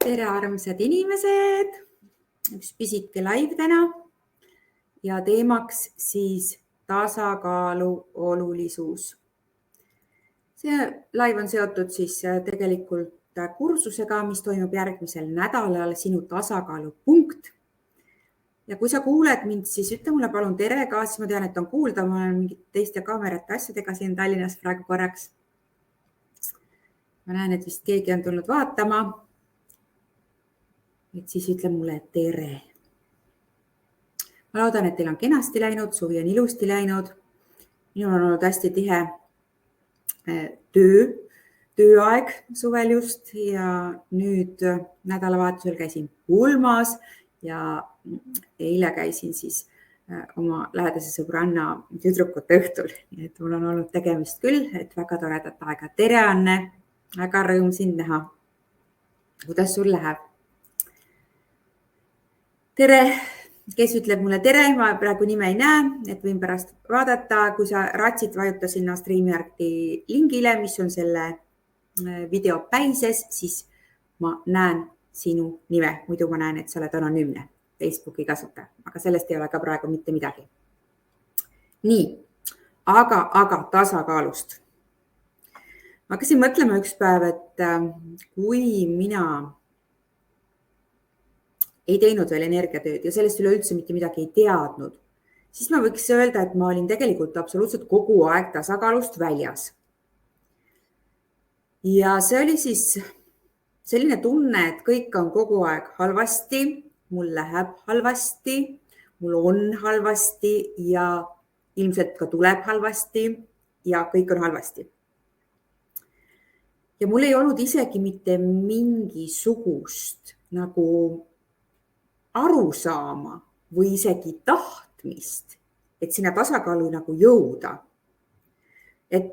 Tere armsad inimesed, üks pisike live täna ja teemaks siis tasakaalu olulisus. See live on seotud siis tegelikult kursusega, mis toimub järgmisel nädalal, sinu tasakaalupunkt. Ja kui sa kuuled mind, siis ütle mulle palun tere ka, siis ma tean, et on kuulda, ma olen mingit teiste kaamerate asjadega siin Tallinnas praegu korraks. Ma näen, et vist keegi on tulnud vaatama. Et siis ütle mulle tere. Ma loodan, et teil on kenasti läinud, suvi on ilusti läinud. Minul on olnud hästi tihe tööaeg suvel just ja nüüd nädalavahetusel käisin pulmas ja eile käisin siis oma lähedase sõbranna tüdrukute õhtul. Nii et mul on olnud tegemist küll, et väga toredat aega. Tere Anne, väga rõõm sind näha. Kuidas sul läheb? Tere, kes ütleb mulle tere, ma praegu nime ei näe, et võin pärast vaadata, kui sa ratsid vajuta sinna StreamYardi lingile, mis on selle video päises, siis ma näen sinu nime. Muidu ma näen, et sa oled anonüümne Facebooki kasutaja, aga sellest ei ole ka praegu mitte midagi. Nii, aga tasakaalust. Ma hakkasin mõtlema üks päev, et kui mina ei teinud veel energiatööd ja sellest üleüldse mitte midagi ei teadnud, siis ma võiks öelda, et ma olin tegelikult absoluutselt kogu aeg tasakaalust väljas. Ja see oli siis selline tunne, et kõik on kogu aeg halvasti, mul läheb halvasti, mul on halvasti ja ilmselt ka tuleb halvasti ja kõik on halvasti. Ja mul ei olnud isegi mitte mingisugust nagu arusaama või isegi tahtmist, et sinna tasakaalu nagu jõuda. Et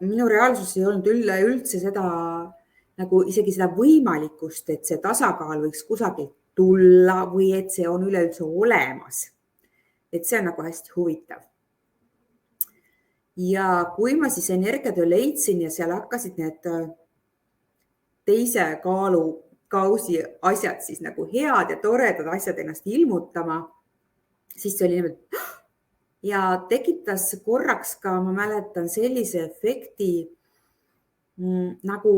minu reaalsus ei olnud üldse seda, nagu isegi seda võimalikkust, et see tasakaal võiks kusagilt tulla või et see on üleüldse olemas. Et see on nagu hästi huvitav. Ja kui ma siis energiatöö leidsin ja seal hakkasid need teise kausi asjad siis nagu head ja toredad asjad ennast ilmutama, siis see oli niimoodi ja tekitas korraks ka, ma mäletan sellise efekti nagu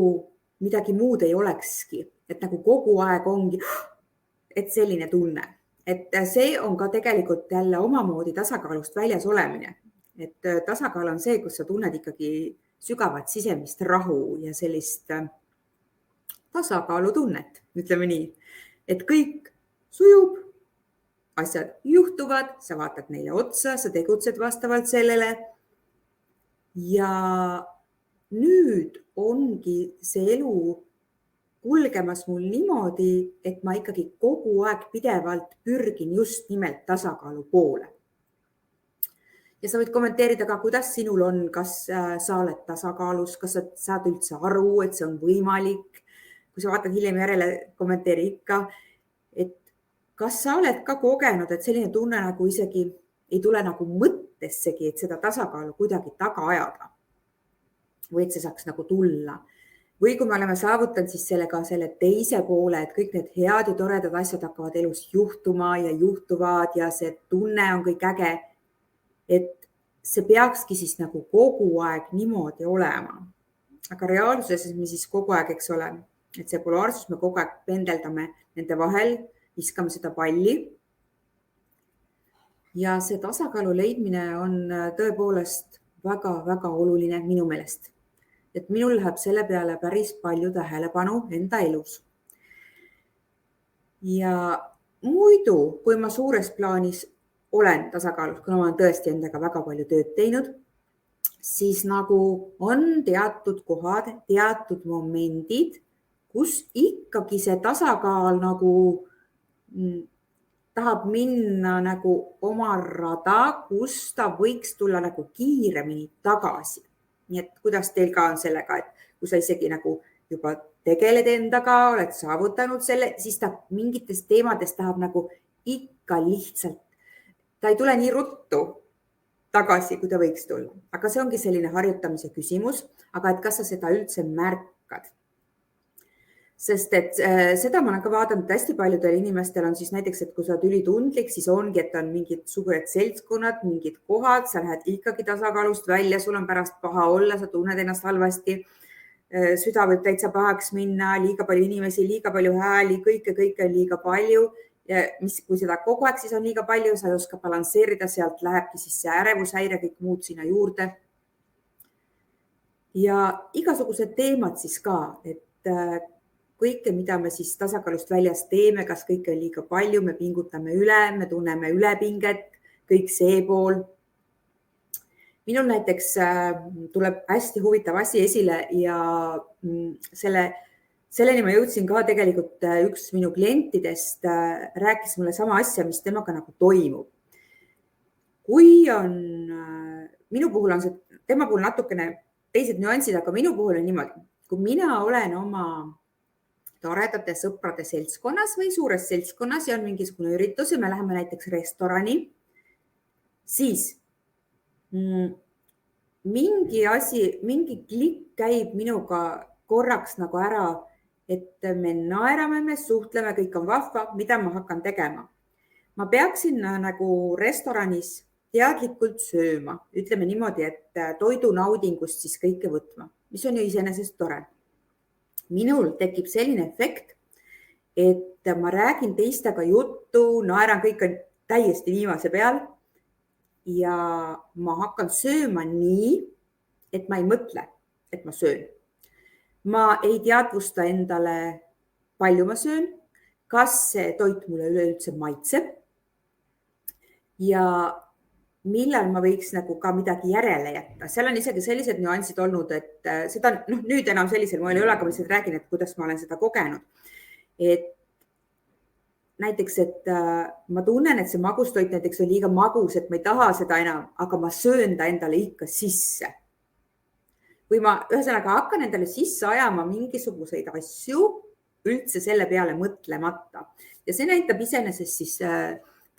midagi muud ei olekski, et nagu kogu aeg ongi, et selline tunne, et see on ka tegelikult jälle omamoodi tasakaalust väljas olemine, et tasakaal on see, kus sa tunned ikkagi sügavat sisemist rahu ja sellist tasakaalutunnet, ütleme nii, et kõik sujub, asjad juhtuvad, sa vaatad neile otsa, sa tegutsed vastavalt sellele ja nüüd ongi see elu kulgemas mul niimoodi, et ma ikkagi kogu aeg pidevalt pürgin just nimelt tasakaalu poole. Ja sa võid kommenteerida ka, kuidas sinul on, kas sa oled tasakaalus, kas sa saad üldse aru, et see on võimalik. Kui sa vaatad hiljem järele, kommenteeri ikka, et kas sa oled ka kogenud, et selline tunne nagu isegi ei tule nagu mõttessegi, et seda tasakaalu kuidagi taga ajada või et see saaks nagu tulla. Või kui me oleme saavutanud siis selle teise poole, et kõik need head ja toredad asjad hakkavad elus juhtuma ja juhtuvad ja see tunne on kõik äge, et see peakski siis nagu kogu aeg niimoodi olema. Aga reaalsuses me siis kogu aeg, eks ole, et see polaarsus me kogu aeg pendeldame nende vahel, viskame seda palli. Ja see tasakaalu leidmine on tõepoolest väga-väga oluline minu meelest. Et minul läheb selle peale päris palju tähelepanu enda elus. Ja muidu, kui ma suures plaanis olen tasakaalus, kuna ma olen tõesti endaga väga palju tööd teinud, siis nagu on teatud kohad, teatud momendid, kus ikkagi see tasakaal nagu tahab minna nagu oma rada, kus ta võiks tulla nagu kiiremini tagasi. Nii et kuidas teil ka on sellega, et kui sa isegi nagu juba tegeled endaga, oled saavutanud selle, siis ta mingitest teemadest tahab nagu ikka lihtsalt, ta ei tule nii ruttu tagasi, kui ta võiks tulla. Aga see ongi selline harjutamise küsimus, aga et kas sa seda üldse märkad? Sest et seda ma olen ka vaadanud, et hästi paljudel inimestel on siis näiteks, et kui sa oled ülitundlik, siis ongi, et on mingid suured seltskonnad, mingid kohad, sa lähed ikkagi tasakaalust välja, sul on pärast paha olla, sa tunned ennast halvasti. Süda võib täitsa pahaks minna, liiga palju inimesi, liiga palju hääli, kõike on liiga palju. Ja kui seda kogu aeg siis on liiga palju, sa ei oska balansseerida, sealt lähebki siis see ärevushäire, kõik muud sinna juurde. Ja igasugused teemad siis ka, et kõike, mida me siis tasakaalust väljas teeme, kas kõike on liiga palju, me pingutame üle, me tunneme ülepinget, kõik see pool. Minul näiteks tuleb hästi huvitav asi esile ja selleni ma jõudsin ka tegelikult üks minu klientidest rääkis mulle sama asja, mis temaga nagu toimub. Kui on, minu puhul on see, tema puhul natukene teised nüansid, aga minu puhul on niimoodi, kui mina olen oma toredate sõprade seltskonnas või suures seltskonnas ja on mingisugune üritus ja me läheme näiteks restorani, siis mingi asi, mingi klikk käib minuga korraks nagu ära, et me naerame, me suhtleme, kõik on vahva, mida ma hakkan tegema. Ma peaksin nagu restoranis teadlikult sööma, ütleme niimoodi, et toidunaudingust siis kõike võtma, mis on ju iseenesest tore. Minul tekib selline efekt, et ma räägin teistega juttu, naeran, kõik on täiesti viimase peal ja ma hakkan sööma nii, et ma ei mõtle, et ma söön. Ma ei teadvusta endale, palju ma söön, kas see toit mulle üleüldse maitseb ja millal ma võiks nagu ka midagi järele jätta. Seal on isegi sellised nüansid olnud, et seda nüüd enam sellisel moel ei ole, aga ma lihtsalt räägin, et kuidas ma olen seda kogenud. Et näiteks, et ma tunnen, et see magustoit näiteks on liiga magus, et ma ei taha seda enam, aga ma söön ta endale ikka sisse. Või ma ühesõnaga hakkan endale sisse ajama mingisuguseid asju üldse selle peale mõtlemata. Ja see näitab iseenesest siis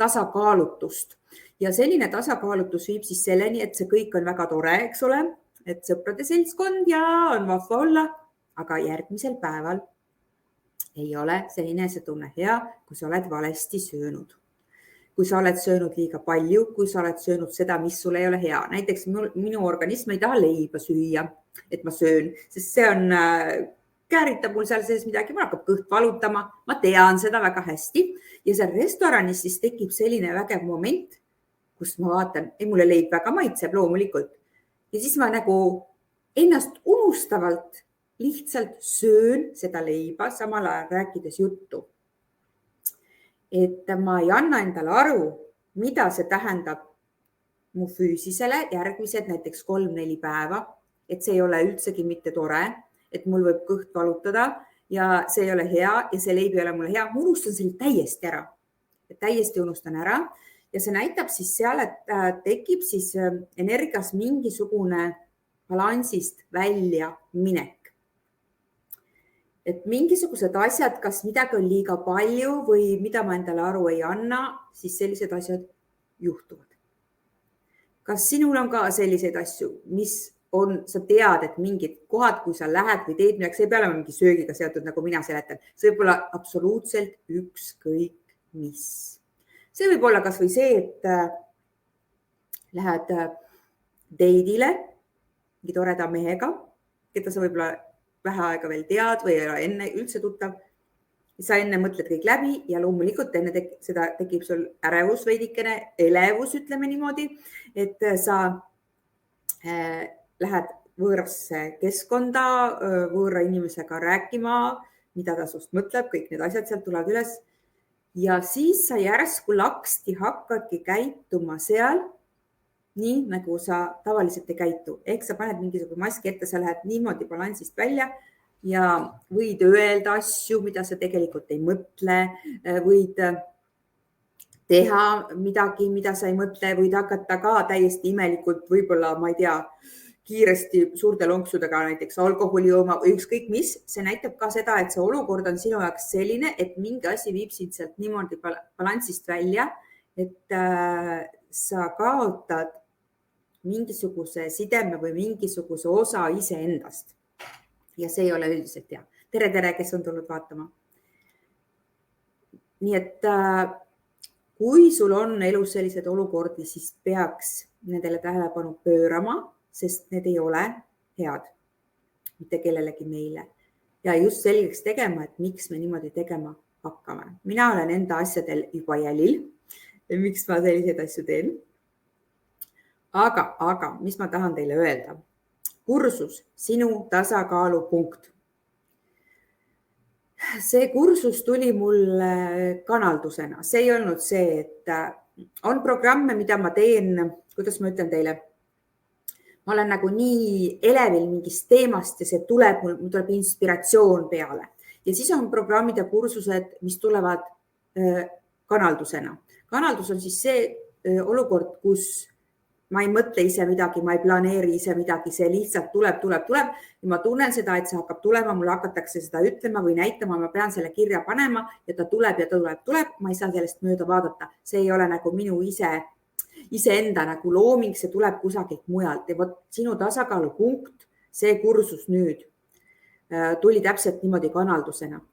tasakaalutust. Ja selline tasakaalutus viib siis selleni, et see kõik on väga tore, eks ole, et sõprade seltskond ja on vahva olla, aga järgmisel päeval ei ole see enesetunne hea, kui sa oled valesti söönud. Kui sa oled söönud liiga palju, kui sa oled söönud seda, mis sul ei ole hea. Näiteks minu organism ei taha leiba süüa, et ma söön, sest see on kääritab mul seal sees midagi, mul hakkab kõht valutama, ma tean seda väga hästi ja seal restoranis siis tekib selline vägev moment, kus ma vaatan, mulle leib väga maitseb loomulikult. Ja siis ma nagu ennast unustavalt lihtsalt söön seda leiba, samal ajal rääkides juttu. Et ma ei anna endale aru, mida see tähendab mu füüsisele järgmised näiteks 3-4 päeva, et see ei ole üldsegi mitte tore, et mul võib kõht valutada ja see ei ole hea ja see leib ei ole mulle hea. Ma unustan selle täiesti ära. Täiesti unustan ära. Ja see näitab siis seal, et tekib siis energias mingisugune balansist välja minek. Et mingisugused asjad, kas midagi on liiga palju või mida ma endale aru ei anna, siis sellised asjad juhtuvad. Kas sinul on ka selliseid asju, mis on, sa tead, et mingid kohad, kui sa lähed või teed midagi, see ei pea olema mingi söögiga seotud, nagu mina seletan. See võib olla absoluutselt ükskõik mis. See võib olla kas või see, et lähed date'ile mingi toreda mehega, keda sa võib-olla vähe aega veel tead või ei ole enne üldse tuttav. Sa enne mõtled kõik läbi ja loomulikult enne seda tekib sul ärevus veidikene, elevus, ütleme niimoodi, et sa lähed võõrasse keskkonda, võõra inimesega rääkima, mida ta sust mõtleb, kõik need asjad sealt tulevad üles. Ja siis sa järsku laksti hakkadki käituma seal nii, nagu sa tavaliselt ei käitu. Ehk sa paned mingisugune maski ette, sa lähed niimoodi balansist välja ja võid öelda asju, mida sa tegelikult ei mõtle, võid teha midagi, mida sa ei mõtle, võid hakata ka täiesti imelikult, võib-olla, ma ei tea, kiiresti suurte lonksudega näiteks alkoholi jooma või ükskõik mis. See näitab ka seda, et see olukord on sinu jaoks selline, et mingi asi viib sind sealt niimoodi balansist välja, et sa kaotad mingisuguse sideme või mingisuguse osa iseendast. Ja see ei ole üldiselt hea. tere, kes on tulnud vaatama. Nii et kui sul on elus sellised olukordi, siis peaks nendele tähelepanu pöörama, sest need ei ole head mitte kellelegi meile. Ja just selgeks tegema, et miks me niimoodi tegema hakkame. Mina olen enda asjadel juba jälil, miks ma selliseid asju teen. Aga mis ma tahan teile öelda? Kursus, sinu tasakaalupunkt. See kursus tuli mulle kanaldusena. See ei olnud see, et on programme, mida ma teen, kuidas ma ütlen teile, ma olen nagu nii elevil mingist teemast ja see tuleb, mul tuleb inspiratsioon peale. Ja siis on programmid ja kursused, mis tulevad kanaldusena. Kanaldus on siis see olukord, kus ma ei mõtle ise midagi, ma ei planeeri ise midagi, see lihtsalt tuleb. Ja ma tunnen seda, et see hakkab tulema, mulle hakatakse seda ütlema või näitama, ma pean selle kirja panema ja ta tuleb. Ma ei saa sellest mööda vaadata. See ei ole nagu minu iseenda nagu looming, see tuleb kusagilt mujalt. Ja võt, sinu tasakaalupunkt, see kursus nüüd tuli täpselt niimoodi kanaldusena.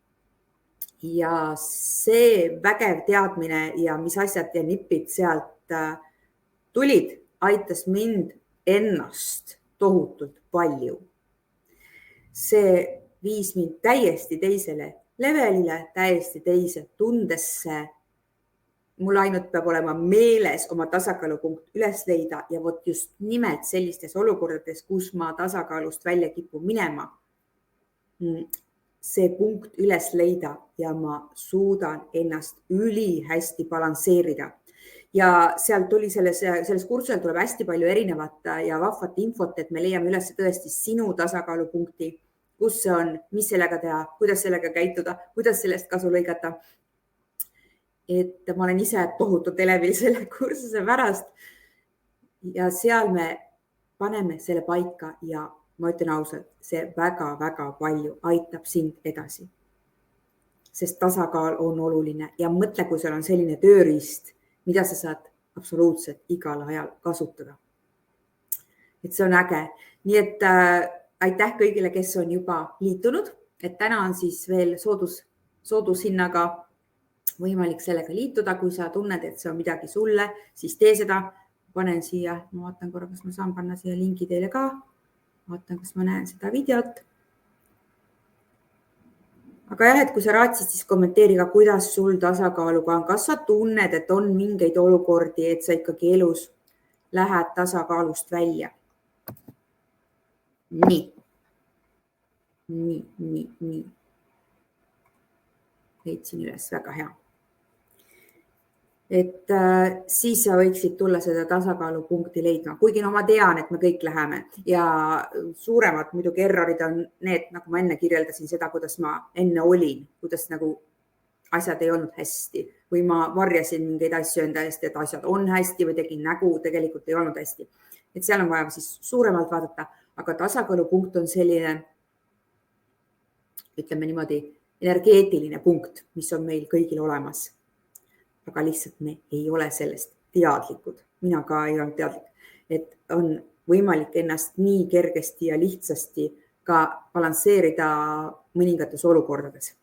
Ja see vägev teadmine ja mis asjad ja nipid sealt tulid, aitas mind ennast tohutult palju. See viis mind täiesti teisele levelile, täiesti teise tundesse. Mul ainult peab olema meeles oma tasakaalupunkt üles leida ja vot just nimelt sellistes olukordades, kus ma tasakaalust välja kipun minema, see punkt üles leida ja ma suudan ennast ülihästi balansseerida. Ja seal tuli selles kursusel tuleb hästi palju erinevat ja vahvat infot, et me leiame üles tõesti sinu tasakaalupunkti, kus see on, mis sellega teha, kuidas sellega käituda, kuidas sellest kasu lõigata. Et ma olen ise tohutult elevil selle kursuse pärast ja seal me paneme selle paika ja ma ütlen ausalt, see väga palju aitab sind edasi. Sest tasakaal on oluline ja mõtle, kui seal on selline tööriist, mida sa saad absoluutselt igal ajal kasutada. Et see on äge. Nii et aitäh kõigile, kes on juba liitunud, et täna on siis veel soodushinnaga võimalik sellega liituda. Kui sa tunned, et see on midagi sulle, siis tee seda. Panen siia, ma vaatan korra, kas ma saan panna siia lingi teile ka. Vaatan, kas ma näen seda videot. Aga jah, et kui sa raatsid, siis kommenteeri ka, kuidas sul tasakaaluga on. Kas sa tunned, et on mingeid olukordi, et sa ikkagi elus lähed tasakaalust välja? Nii. Leidsin üles, väga hea. Et siis sa võiksid tulla seda tasakaalupunkti leidma. Kuigi ma tean, et me kõik läheme ja suuremad muidugi errorid on need, nagu ma enne kirjeldasin seda, kuidas ma enne olin, kuidas nagu asjad ei olnud hästi või ma varjasin mingeid asju enda eest, et asjad on hästi või tegin nägu, tegelikult ei olnud hästi. Et seal on vaja siis suuremalt vaadata, aga tasakaalupunkt on selline, ütleme niimoodi, energeetiline punkt, mis on meil kõigil olemas. Aga lihtsalt me ei ole sellest teadlikud. Mina ka ei olnud teadlik, et on võimalik ennast nii kergesti ja lihtsasti ka balansseerida mõningates olukordades.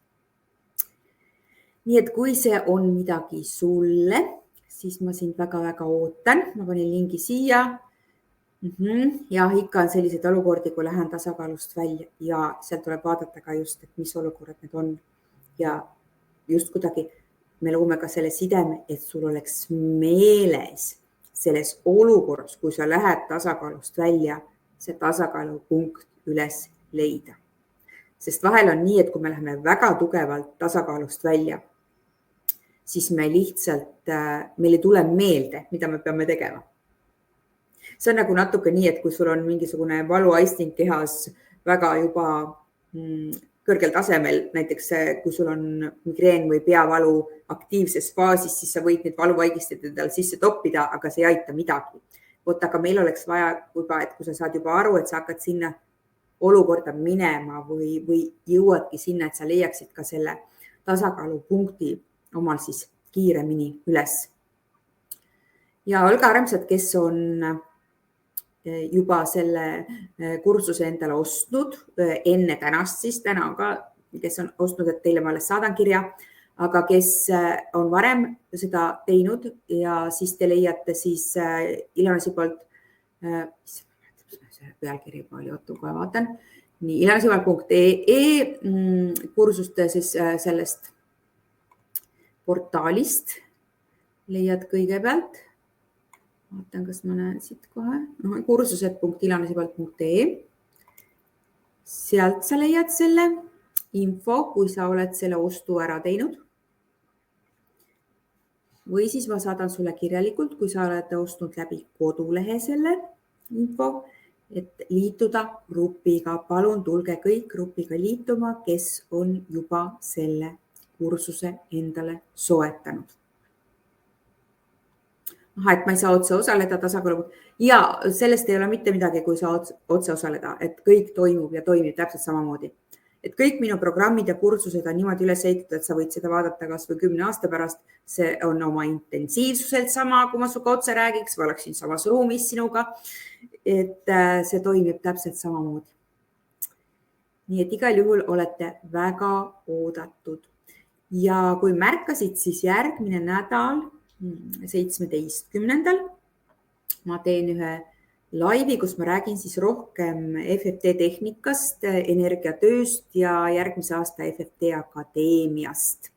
Nii et kui see on midagi sulle, siis ma sind väga ootan. Ma panin lingi siia. Ja ikka on sellised olukordi, kui lähen tasakaalust välja ja seal tuleb vaadata ka just, et mis olukorrad need on. Ja just kuidagi me loome ka selle sideme, et sul oleks meeles selles olukorras, kui sa lähed tasakaalust välja, see tasakaalupunkt üles leida. Sest vahel on nii, et kui me läheme väga tugevalt tasakaalust välja, siis me lihtsalt, meil ei tule meelde, mida me peame tegema. See on nagu natuke nii, et kui sul on mingisugune valuaisting kehas väga juba kõrgel tasemel, näiteks kui sul on migreen või peavalu aktiivses faasis, siis sa võid neid valuvaigistid endale sisse toppida, aga see ei aita midagi. Aga meil oleks vaja juba, et kui sa saad juba aru, et sa hakkad sinna olukorda minema või jõuadki sinna, et sa leiaksid ka selle tasakaalupunkti omal siis kiiremini üles. Ja olge armsad, kes on juba selle kursuse endale ostnud enne tänast, siis täna on ka kes on ostnud, et teile ma alles saadan kirja, aga kes on varem seda teinud ja siis te leiate siis Ilonasi poolt, pealkiri palju, kohe vaatan, nii ilanasipalt.ee kursuste siis sellest portaalist leiad kõigepealt. Vaatan, kas ma näen siit kohe. Kursused.ilanasipalt.ee. Sealt sa leiad selle info, kui sa oled selle ostu ära teinud. Või siis ma saadan sulle kirjalikult, kui sa oled ostnud läbi kodulehe selle info, et liituda grupiga. Palun tulge kõik grupiga liituma, kes on juba selle kursuse endale soetanud. Et ma ei saa otse osaleda tasakaalu. Ja sellest ei ole mitte midagi, kui sa otse osaleda, et kõik toimub ja toimib täpselt samamoodi. Et kõik minu programmid ja kursused on niimoodi üles ehitatud, et sa võid seda vaadata kas või 10 aasta pärast. See on oma intensiivsuselt sama, kui ma suga otse räägiks, või oleksin samas ruumis sinuga. Et see toimib täpselt samamoodi. Nii et igal juhul olete väga oodatud. Ja kui märkasid, siis järgmine nädal 17. ma teen ühe laivi, kus ma räägin siis rohkem FFT tehnikast, energiatööst ja järgmise aasta FFT akadeemiast.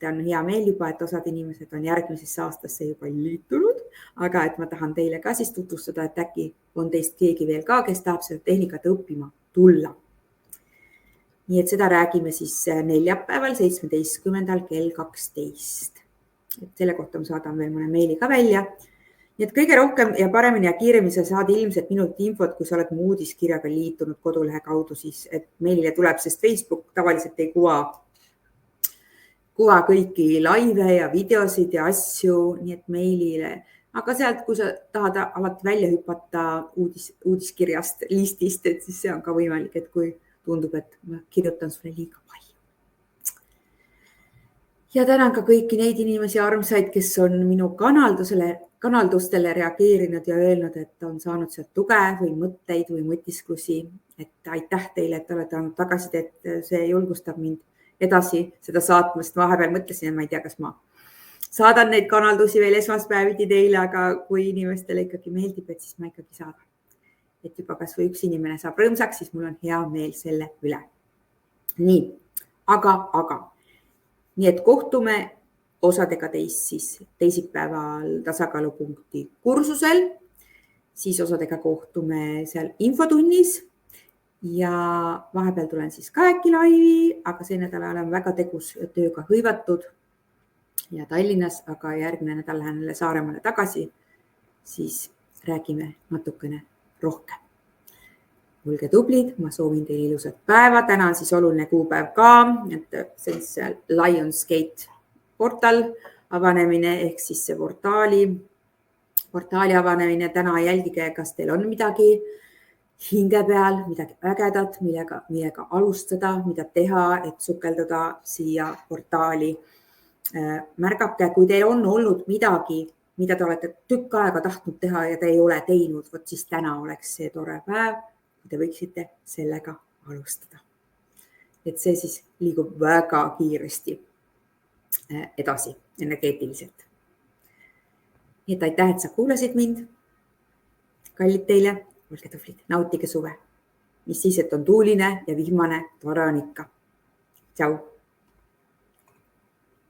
On hea meel juba, et osad inimesed on järgmisesse aastasse juba liitunud, aga et ma tahan teile ka siis tutvustada, et äkki on teist keegi veel ka, kes tahab seda tehnikat õppima tulla. Nii et seda räägime siis neljapäeval 17. kell 12. Et selle kohta ma saadan veel mõne meili ka välja. Nii et kõige rohkem ja paremini ja kiiremini sa saad ilmselt minult infot, kui sa oled mu uudiskirjaga liitunud kodulehe kaudu, siis et meilile tuleb, sest Facebook tavaliselt ei kuva kõiki laive ja videosid ja asju, nii et meilile. Aga sealt, kui sa tahad alati välja hüpata uudiskirjast, listist, et siis see on ka võimalik, et kui tundub, et ma kirjutan sulle liiga palju. Ja tänan ka kõiki neid inimesi armsaid, kes on minu kanaldustele reageerinud ja öelnud, et on saanud sealt tuge või mõtteid või mõtisklusi. Et aitäh teile, et olete andnud tagasisidet, et see julgustab mind edasi seda saatmast. Vahepeal mõtlesin, et ma ei tea, kas ma saadan neid kanaldusi veel esmaspäeviti teile, aga kui inimestele ikkagi meeldib, et siis ma ikkagi saadan. Et juba kas või üks inimene saab rõõmsaks, siis mul on hea meel selle üle. Nii, aga. Nii et kohtume osadega teist siis teisipäeval tasakaalupunkti kursusel, siis osadega kohtume seal infotunnis ja vahepeal tulen siis ka äkki laivi, aga see nädal olen väga tegus tööga hõivatud ja Tallinnas, aga järgmine nädal lähen Saaremaale tagasi, siis räägime natukene rohkem. Olge tublid, ma soovin teile ilusat päeva. Täna on siis oluline kuupäev ka, et see on seal Lionsgate portaal avanemine ehk siis see portaali avanemine. Täna jälgige, kas teil on midagi hinge peal, midagi ägedat, millega alustada, mida teha, et sukelduda siia portaali. Märgake, kui teil on olnud midagi, mida te olete tükk aega tahtnud teha ja te ei ole teinud, võt siis täna oleks see tore päev. Te võiksite sellega alustada. Et see siis liigub väga kiiresti edasi energeetiliselt. Nii et aitäh, et sa kuulasid mind. Kallid teile, olge tublid, nautige suve. Mis siis, et on tuuline ja vihmane, tore on ikka. Tšau!